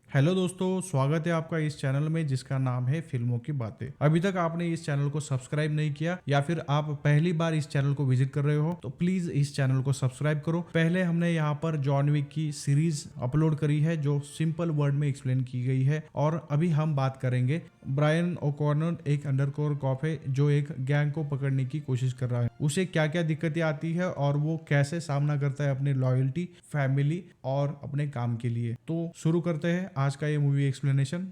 Hello दोस्तों, स्वागत है आपका इस चैनल में जिसका नाम है फिल्मों की बातें। अभी तक आपने इस चैनल को सब्सक्राइब नहीं किया या फिर आप पहली बार इस चैनल को विजिट कर रहे हो तो प्लीज इस चैनल को सब्सक्राइब करो। पहले हमने यहाँ पर जॉन विक की सीरीज अपलोड करी है जो सिंपल वर्ड में एक्सप्लेन की गई है, और अभी हम बात करेंगे ब्रायन ओकॉनर एक अंडरकवर कॉप है जो एक गैंग को पकड़ने की कोशिश कर रहा है। उसे क्या क्या दिक्कतें आती है और वो कैसे सामना करता है अपने लॉयल्टी, फैमिली और अपने काम के लिए। तो शुरू करते हैं आज का ये मूवी एक्सप्लेनेशन।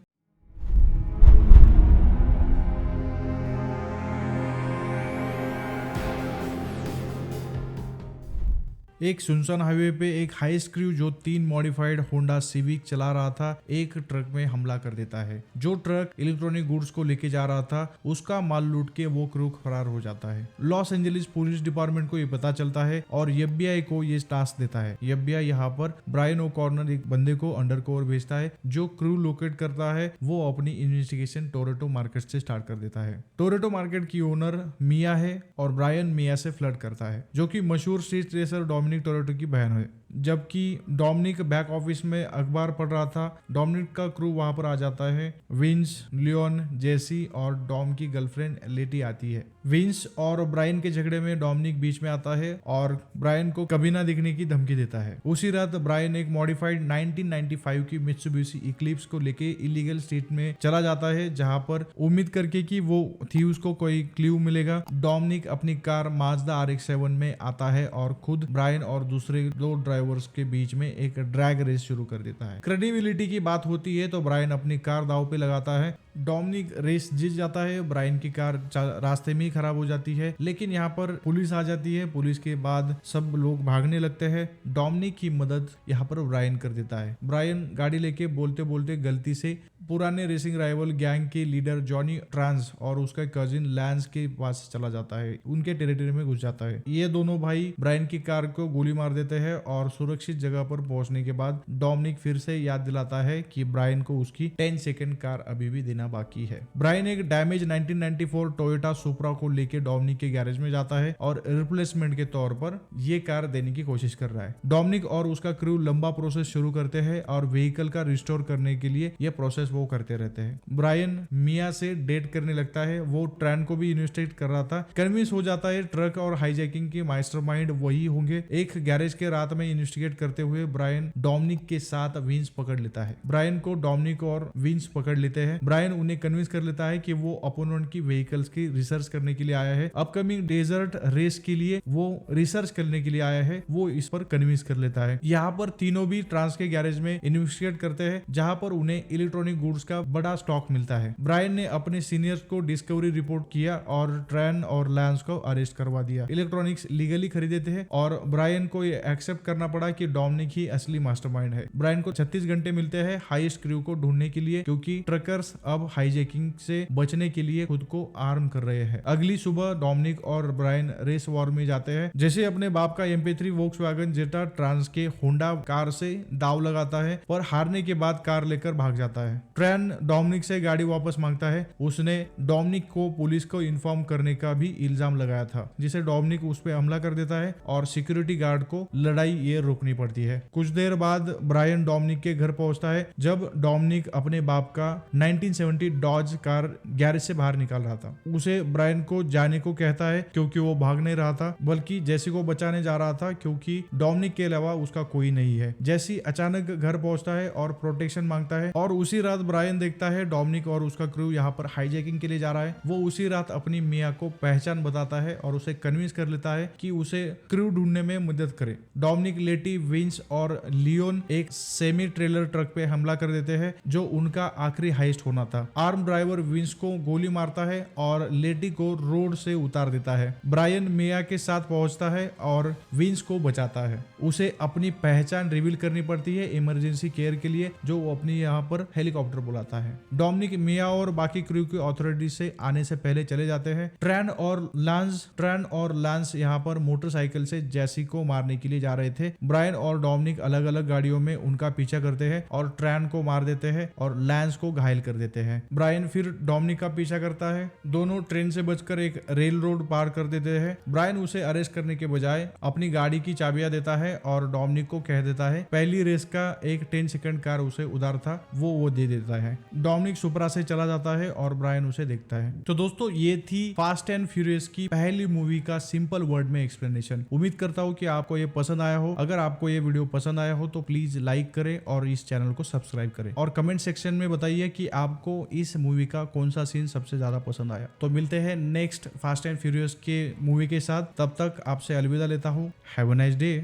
एक सुनसान हाईवे पे एक हाई स्क्रू जो 3 मॉडिफाइड होंडा सिविक चला रहा था एक ट्रक में हमला कर देता है। जो ट्रक इलेक्ट्रॉनिक गुड्स को लेके जा रहा था उसका माल लूट के वो क्रू फरार हो जाता है। लॉस एंजलिस पुलिस डिपार्टमेंट को ये पता चलता है और एफबीआई को ये टास्क देता है। एफबीआई यहाँ पर ब्रायन ओकॉनर एक बंदे को अंडरकवर भेजता है जो क्रू लोकेट करता है। वो अपनी इन्वेस्टिगेशन टोरंटो मार्केट से स्टार्ट कर देता है। टोरंटो मार्केट की ओनर मिया है और ब्रायन मिया से फ्लर्ट करता है जो कि मशहूर स्ट्रीट रेसर डोमिनिक टोरेटो की बहन है। जबकि डोमिनिक बैक ऑफिस में अखबार पढ़ रहा था, डोमिनिक का क्रू वहां पर आ जाता है। विंस, लियोन, जेसी और डॉम की गर्लफ्रेंड लेटी आती है। विंस और ब्रायन के झगड़े में डोमिनिक बीच में आता है और ब्रायन को कभी ना दिखने की धमकी देता है। उसी रात ब्रायन एक मॉडिफाइड 1995 की मित्सुबिशी इक्लिप्स को लेके इलीगल स्टेट में चला जाता है जहां पर उम्मीद करके कि वो थीव्स को कोई क्ल्यू मिलेगा। डोमिनिक अपनी कार माजदा RX-7 में आता है और खुद ब्रायन और दूसरे दो ड्राइवर्स के बीच में एक ड्रैग रेस शुरू कर देता है। क्रेडिबिलिटी की बात होती है तो ब्रायन अपनी कार दांव पे लगाता है। डोमिनिक रेस जीत जाता है। ब्रायन की कार रास्ते में ही खराब हो जाती है, लेकिन यहाँ पर पुलिस आ जाती है। पुलिस के बाद सब लोग भागने लगते हैं। डोमिनिक की मदद यहाँ पर ब्रायन कर देता है। ब्रायन गाड़ी लेके बोलते बोलते गलती से पुराने रेसिंग राइवल गैंग के लीडर जॉनी ट्रांस और उसका कजिन लैंस के पास चला जाता है। उनके टेरिटरी में घुस जाता है। ये दोनों भाई ब्रायन की कार को गोली मार देते हैं और सुरक्षित जगह पर पहुंचने के बाद डोमिनिक फिर से याद दिलाता है कि ब्रायन को उसकी 10 सेकंड कार अभी भी देना बाकी है। ब्रायन एक डैमेज 1994 टोयोटा सुपरा को लेके डोमिनिक के गैरेज में जाता है और रिप्लेसमेंट के तौर पर ये कार देने की कोशिश कर रहा है। डोमिनिक और उसका क्रू लंबा प्रोसेस शुरू करते हैं और व्हीकल का रिस्टोर करने के लिए ये प्रोसेस वो करते रहते हैं। ब्रायन मिया से डेट करने लगता है। वो ट्रेन को भी इन्वेस्टिगेट कर रहा था। कन्विंस हो जाता है ट्रक और हाईजैकिंग के मास्टरमाइंड वही होंगे। एक गैरेज के रात में इन्वेस्टिगेट करते हुए ब्रायन डोमिनिक के साथ विंस पकड़ लेता है। ब्रायन को डोमिनिक और विंस पकड़ लेते हैं। ब्रायन उन्हें कन्विंस कर लेता है कि वो अपोनेंट की व्हीकल्स की रिसर्च करने के लिए आया है। अपकमिंग डेजर्ट रेस के लिए वो रिसर्च करने के लिए आया है। वो इस पर कन्विंस कर लेता है। यहाँ पर तीनों भी ट्रांस के गैरेज में इन्वेस्टिगेट करते हैं जहां पर उन्हें इलेक्ट्रॉनिक गुड्स का बड़ा स्टॉक मिलता है। ब्रायन ने अपने सीनियर्स को डिस्कवरी रिपोर्ट किया और ट्रेन और लैंस को अरेस्ट करवा दिया। इलेक्ट्रॉनिक्स लीगली खरीदे थे और ब्रायन को ये एक्सेप्ट करना पड़ा कि डोमिनिक ही असली मास्टरमाइंड है। ब्रायन को 36 घंटे मिलते हैं हाईएस्ट क्रू को ढूंढने के लिए, क्योंकि ट्रकर्स अब हाईजैकिंग से बचने के लिए खुद को आर्म कर रहे हैं। अगली सुबह डोमिनिक और ब्रायन रेस वॉर में जाते हैं। जैसे अपने बाप का MP3 वोक्सवैगन जेटा ट्रांस के होंडा कार से दाव लगाता है, पर हारने के बाद कार लेकर भाग जाता है। ट्रेन डोमिनिक से गाड़ी वापस मांगता है। उसने डोमिनिक को पुलिस को इन्फॉर्म करने का भी इल्जाम लगाया था, जिसे डोमिनिक उस पर हमला कर देता है और सिक्योरिटी गार्ड को लड़ाई ये रोकनी पड़ती है। कुछ देर बाद ब्रायन डोमिनिक के घर पहुंचता है जब डोमिनिक अपने बाप का 1970 डॉज कार गैरेज से बाहर निकाल रहा था। उसे ब्रायन को जाने को कहता है क्योंकि वो भाग नहीं रहा था, बल्कि जेसी को बचाने जा रहा था, क्योंकि डोमिनिक के अलावा उसका कोई नहीं है। जेसी अचानक घर पहुंचता है और प्रोटेक्शन मांगता है और उसी रात ब्रायन देखता है डोमिनिक और उसका क्रू यहाँ पर हाईजैकिंग के लिए जा रहा है। वो उसी रात अपनी मिया को पहचान बताता है और उसे कन्विंस कर लेता है कि उसे क्रू ढूंढने में मदद करे। डोमिनिक, लेटी, विंस और लियोन एक सेमी ट्रेलर ट्रक पे हमला कर देते हैं जो उनका आखिरी हाइस्ट होना था। आर्म ड्राइवर विंस को गोली मारता है और लेटी को रोड से उतार देता है। ब्रायन मिया के साथ पहुंचता है और विंस को बचाता है। उसे अपनी पहचान रिवील करनी पड़ती है इमरजेंसी केयर के लिए, जो वो अपनी यहाँ पर हेलीकॉप्टर हेलीकॉप्टर बुलाता है। डोमिनिक मिया और बाकी क्रू की अथॉरिटी से आने से पहले चले जाते हैं। ट्रेन और लांस यहाँ पर मोटरसाइकिल से जैसी को मारने के लिए जा रहे थे। ब्रायन और डोमिनिक अलग अलग गाड़ियों में उनका पीछा करते हैं और ट्रेन को मार देते हैं और लांस को घायल कर देते हैं। ब्रायन फिर डोमिनिक का पीछा करता है। दोनों ट्रेन से बचकर एक रेल रोड पार कर देते हैं। ब्रायन उसे अरेस्ट करने के बजाय अपनी गाड़ी की चाबियां देता है और डोमिनिक को कह देता है पहली रेस का एक 10 सेकंड कार उसे उधार था, वो दे देता है। डोमिनिक सुपरा से चला जाता है और ब्रायन उसे देखता है। तो दोस्तों ये थी फास्ट एंड फ्यूरियस की पहली मूवी का सिंपल वर्ड में एक्सप्लेनेशन। उम्मीद करता हूँ कि आपको ये पसंद आया हो। अगर आपको ये वीडियो पसंद आया हो तो प्लीज लाइक करें और इस चैनल को सब्सक्राइब करें और कमेंट सेक्शन में बताइए कि आपको इस मूवी का कौन सा सीन सबसे ज्यादा पसंद आया। तो मिलते हैं नेक्स्ट फास्ट एंड फ्यूरियस के मूवी के साथ, तब तक आपसे अलविदा लेता हूँ। Have a nice day.